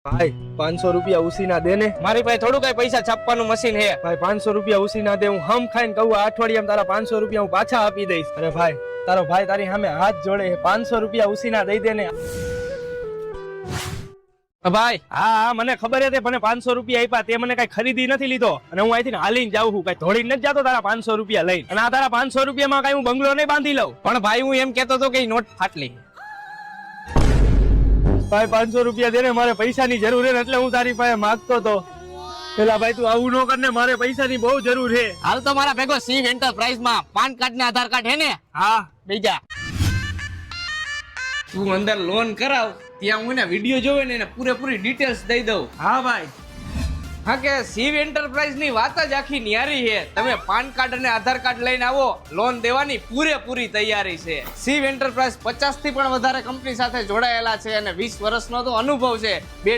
भाई 500 रुपया उसी ना देने મારી પાસે થોડું કઈ પૈસા છાપવાનું મશીન હે भाई 500 रुपया उसी ना दे हूँ हम खाઈને कहूँ अठवाडियाમાં તારા 500 रुपया હું પાછા આપી દઈશ અરે ભાઈ તારો ભાઈ તારી સામે હાથ જોડે 500 रुपया उसी ना દઈ દે ને ભાઈ હા હા મને ખબર હતી પણ 500 રૂપિયા આપ્યા તે મને કઈ ખરીદી નથી લીધો અને હું અહીંથી હાલીને જાઉં છું કઈ ધોડીને નથી જાતો તારા 500 રૂપિયા લઈને અને આ તારા 500 રૂપિયામાં કઈ હું બંગલો નહીં બાંધી લઉં પણ ભાઈ હું એમ કેતો હતો કે ઈ નોટ ફાટલી ભાઈ 500 રૂપિયા દે ને મારે પૈસાની જરૂર છે એટલે હું તારી પાસે માંગતો હતો પેલા ભાઈ તું આવું ન કર ને મારે પૈસાની બહુ જરૂર છે હાલ તો મારા ભેગો શિવ એન્ટરપ્રાઇઝ માં પાન કાર્ડ ને આધાર કાર્ડ હે ને હા બીજા તું અંદર લોન કરાવ ત્યાં હું ને વિડીયો જોવે ને એને પૂરેપૂરી ડિટેલ્સ દઈ દઉં હા ભાઈ હા કે શિવ એન્ટરપ્રાઇઝ ની વાત જ આખી ન્યારી છે તમે પાન કાર્ડ અને આધાર કાર્ડ લઈને આવો લોન દેવાની પૂરેપૂરી તૈયારી છે શિવ એન્ટરપ્રાઇઝ 50 થી પણ વધારે કંપની સાથે જોડાયેલા છે અને 20 વર્ષનો તો અનુભવ છે બે